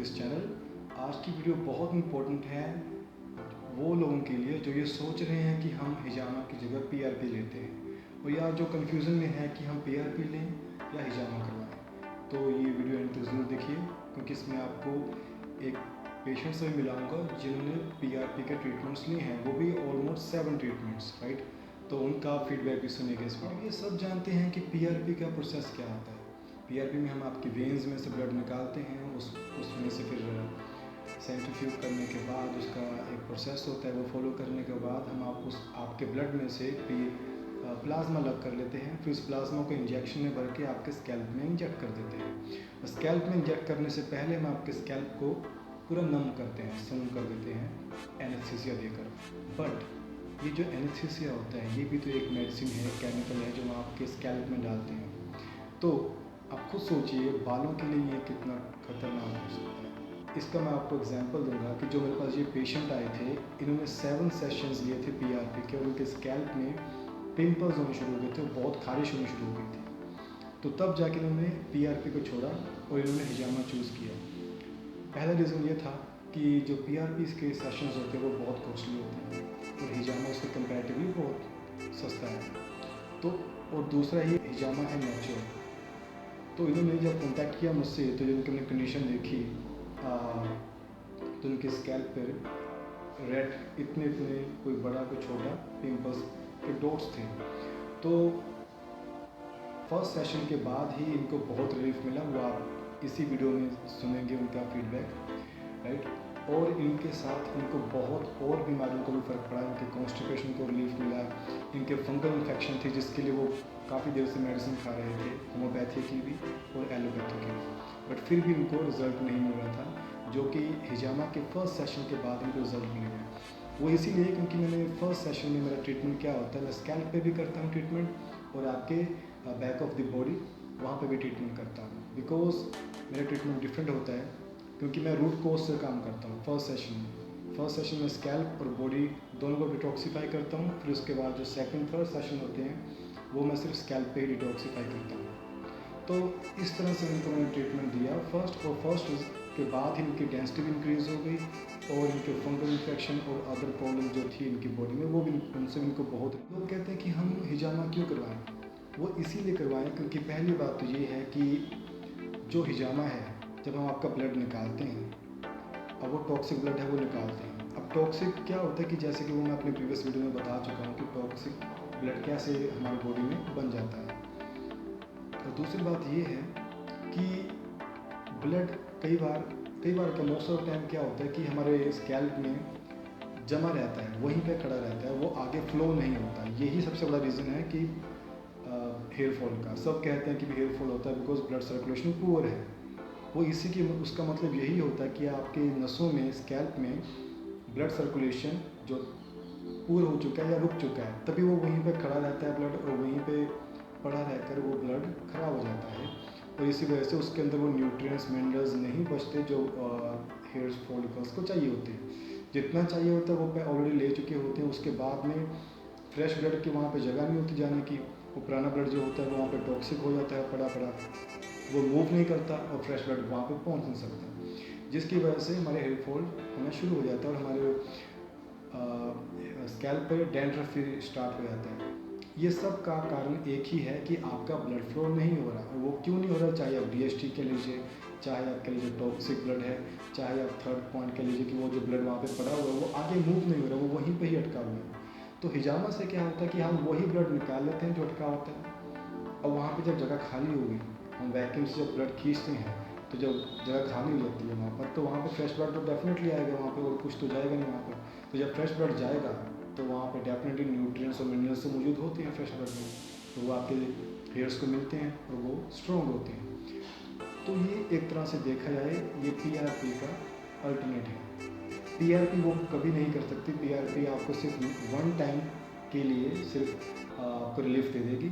This channel. आज की video बहुत इंपॉर्टेंट है वो लोगों के लिए जो ये सोच रहे हैं कि हम हिजामा की जगह पीआरपी लेते हैं, और या जो कन्फ्यूज़न में है कि हम पीआरपी लें या हिजामा करवाएं। तो ये वीडियो एंड तक ज़रूर देखिए, क्योंकि इसमें आपको एक पेशेंट से मिलाऊंगा जिन्होंने पीआरपी के ट्रीटमेंट्स लिए हैं, वो भी ऑलमोस्ट 7 ट्रीटमेंट्स, राइट। तो उनका फीडबैक भी सुनेंगे इस वीडियो। ये सब जानते हैं कि पीआरपी का प्रोसेस क्या होता है। पीआरपी में हम आपकी वेन्स में से ब्लड निकालते हैं, उसमें से फिर सेंट्रीफ्यूज करने के बाद उसका एक प्रोसेस होता है, वो फॉलो करने के बाद हम आपके ब्लड में से प्लाज्मा अलग कर लेते हैं। फिर उस प्लाज्मा को इंजेक्शन में भर के आपके स्कैल्प में इंजेक्ट कर देते हैं। स्कैल्प में इंजेक्ट करने से पहले हम आपके स्कैल्प को पूरा नम करते हैं, सून कर देते हैं एनेस्थीसिया देकर। बट ये जो एनेस्थीसिया होता है ये भी तो एक मेडिसिन है, केमिकल है, जो हम आपके स्कैल्प में डालते हैं। तो आप खुद सोचिए बालों के लिए ये कितना खतरनाक हो सकता है। इसका मैं आपको एग्जांपल दूंगा कि जो मेरे पास ये पेशेंट आए थे, इन्होंने 7 सेशंस लिए थे पीआरपी के, और उनके स्कैल्प में पिंपल्स होने शुरू हो गए थे, बहुत खारिश होनी शुरू हो गई थी। तो तब जाके इन्होंने पीआरपी को छोड़ा और इन्होंने हिजामा चूज़ किया। पहला रीज़न ये था कि जो पीआरपी के सेशंस होते हैं वो बहुत कॉस्टली होते हैं, और हिजामा उसके कंपैरेटिवली बहुत सस्ता है। तो और दूसरा ये हिजामा है नेचुरल। तो इन्होंने जब कॉन्टैक्ट किया मुझसे, तो जब उन्होंने कंडीशन देखी तो उनके स्कैल्प पर रेड इतने कोई बड़ा कोई छोटा पिंपल्स के डॉट्स थे। तो फर्स्ट सेशन के बाद ही इनको बहुत रिलीफ मिला, वो आप इसी वीडियो में सुनेंगे उनका फीडबैक, राइट। और इनके साथ इनको बहुत और बीमारियों को भी फ़र्क पड़ा। इनके कॉन्स्टिपेशन को रिलीफ मिला, इनके फंगल इन्फेक्शन थी जिसके लिए वो काफ़ी देर से मेडिसिन खा रहे थे, होम्योपैथी की भी और एलोपैथी की भी, बट फिर भी उनको रिज़ल्ट नहीं मिल रहा था, जो कि हिजामा के फर्स्ट सेशन के बाद इनको रिज़ल्ट मिल गया। वो इसीलिए क्योंकि मैंने फर्स्ट सेशन में मेरा ट्रीटमेंट क्या होता है, मैं स्कैल्प पे भी करता हूँ ट्रीटमेंट, और आपके बैक ऑफ द बॉडी वहाँ पे भी ट्रीटमेंट करता हूँ। बिकॉज मेरा ट्रीटमेंट डिफरेंट होता है, क्योंकि मैं रूट कोज से काम करता हूँ। फर्स्ट सेशन में स्कैल्प और बॉडी दोनों को डिटॉक्सीफाई करता हूँ। फिर उसके बाद जो सेकंड थर्ड सेशन होते हैं वो मैं सिर्फ स्कैल्प पे ही डिटॉक्सीफाई करता हूँ। तो इस तरह से इनको मैंने ट्रीटमेंट दिया फर्स्ट के बाद ही इनकी डेंसिटी भी इंक्रीज़ हो गई, और इनके फंगल इन्फेक्शन और अदर प्रॉब्लम जो थी इनकी बॉडी में वो भी उनसे इनको बहुत। लोग कहते हैं कि हम हिजामा क्यों करवाएं, वो इसीलिए करवाएं क्योंकि पहली बात तो ये है कि जो हिजामा है, जब हम आपका ब्लड निकालते हैं, अब वो टॉक्सिक ब्लड है वो निकालते हैं। अब टॉक्सिक क्या होता है कि जैसे कि वो मैं अपने प्रीवियस वीडियो में बता चुका हूँ कि टॉक्सिक ब्लड कैसे हमारी बॉडी में बन जाता है। और दूसरी बात ये है कि ब्लड कई बार क्या मोस्ट ऑफ टाइम क्या होता है कि हमारे स्कैल्प में जमा रहता है, वहीं पे खड़ा रहता है, वो आगे फ्लो नहीं होता। यही सबसे बड़ा रीज़न है कि हेयर फॉल का। सब कहते हैं कि हेयर फॉल होता है बिकॉज ब्लड सर्कुलेशन पुअर है। वो इसी की उसका मतलब यही होता है कि आपके नसों में, स्कैल्प में ब्लड सर्कुलेशन जो पूरा हो चुका है या रुक चुका है, तभी वो वहीं पे खड़ा रहता है ब्लड, और वहीं पे पड़ा रहकर वो ब्लड खराब हो जाता है। और इसी वजह से उसके अंदर वो न्यूट्रिएंट्स, मिनरल्स नहीं बचते जो हेयर फॉलिकल्स को चाहिए होते हैं। जितना चाहिए होता है वो ऑलरेडी ले चुके होते हैं। उसके बाद में फ्रेश ब्लड की वहाँ पे जगह नहीं होती जाने की। वो पुराना ब्लड जो होता है वो वहाँ पे टॉक्सिक हो जाता है, पड़ा वो मूव नहीं करता, और फ्रेश ब्लड वहाँ पे पहुँच नहीं सकता, जिसकी वजह से हमारे हेयर फॉल होना शुरू हो जाता है, और हमारे स्कैल्प पे डैंड्रफ फिर स्टार्ट हो जाता है। ये सब का कारण एक ही है कि आपका ब्लड फ्लो नहीं हो रहा। और वो क्यों नहीं हो रहा, चाहे आप DST के लीजिए, चाहे आप कह लीजिए टॉक्सिक ब्लड है, चाहे आप थर्ड पॉइंट कह लीजिए कि वो जो ब्लड वहाँ पे पड़ा हुआ है वो आगे मूव नहीं हो रहा, वो वहीं पे ही अटका हुआ है। तो हिजामा से क्या होता है कि हम वही ब्लड निकाल लेते हैं जो अटका होता है, और वहाँ पे जब जगह खाली होगी, हम वैक्यूम से जब ब्लड खींचते हैं, तो जब जगह खाली हो जाती है वहाँ पर, तो वहाँ पे फ्रेश ब्लड तो डेफिनेटली आएगा वहाँ पे, और कुछ तो जाएगा नहीं वहाँ पे। तो जब फ्रेश ब्लड जाएगा तो वहाँ पे डेफिनेटली न्यूट्रिएंट्स और मिनरल्स तो मौजूद होते हैं फ्रेश ब्लड में, तो वो आपके हेयर्स को मिलते हैं और वो स्ट्रॉन्ग होते हैं। तो ये एक तरह से देखा जाए ये पीआरपी का अल्टरनेट है। पीआरपी वो कभी नहीं कर सकती। पीआरपी आपको सिर्फ वन टाइम के लिए सिर्फ आपको रिलीफ दे देगी।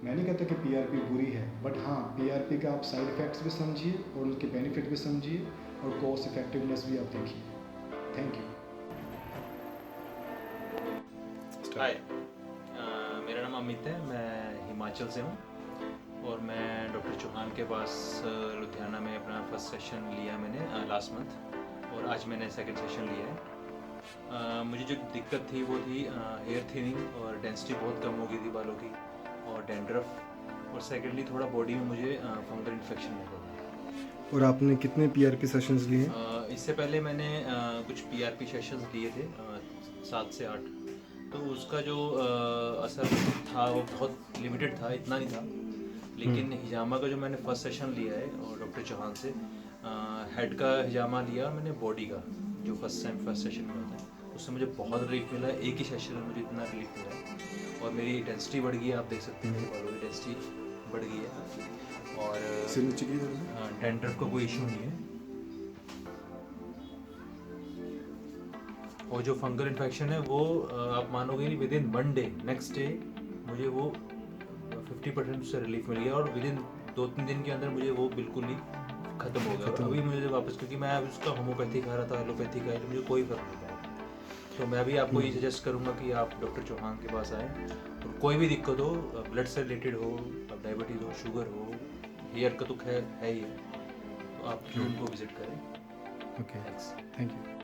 मैं नहीं कहता कि पीआरपी बुरी है, बट हाँ, पीआरपी का आप साइड इफ़ेक्ट्स भी समझिए और उनके बेनिफिट भी समझिए, और कॉस्ट इफेक्टिवनेस भी आप देखिए। Thank you. हाय, मेरा नाम अमित है, मैं हिमाचल से हूँ और मैं डॉक्टर चौहान के पास लुधियाना में अपना फर्स्ट सेशन लिया मैंने लास्ट मंथ, और आज मैंने सेकंड सेशन लिया है। मुझे जो दिक्कत थी वो थी हेयर थिनिंग और डेंसिटी बहुत कम हो गई थी बालों की, और डैंड्रफ, और सेकेंडली थोड़ा बॉडी में मुझे फंगल इन्फेक्शन रहता था। और आपने कितने पीआरपी सेशंस लिए हैं? इससे पहले मैंने कुछ पीआरपी सेशंस लिए थे 7 से 8, तो उसका जो असर था वो बहुत लिमिटेड था, इतना नहीं था। लेकिन हिजामा का जो मैंने फर्स्ट सेशन लिया है और डॉक्टर चौहान से, हेड का हिजामा लिया मैंने, बॉडी का जो फर्स्ट सेशन में होता है, उससे मुझे बहुत रिलीफ मिला। एक ही सेशन में मुझे इतना रिलीफ मिला, और मेरी डेंसिटी बढ़ गई है, आप देख सकते हैं मेरे बालों की डेंसिटी बढ़ गई है, और डैंड्रफ का कोई इशू नहीं है। और जो फंगल इन्फेक्शन है वो आप मानोगे नहीं, with in 1 day, next day मुझे वो 50% से रिलीफ मिल गया, और विद इन 2-3 दिन के अंदर मुझे वो बिल्कुल ही ख़त्म हो गया। और अभी मुझे वापस, क्योंकि मैं अब उसका होम्योपैथी खा रहा था, एलोपैथी का, तो मुझे कोई फर्क नहीं पड़ा। तो मैं भी आपको ये सजेस्ट करूँगा कि आप डॉक्टर चौहान के पास आएँ, और कोई भी दिक्कत हो, ब्लड से रिलेटेड हो, डायबिटीज़ हो, शुगर हो, हेयर का तो खैर है ही है, तो आप जरूर उनको विजिट करें। Okay, thanks. Thank you.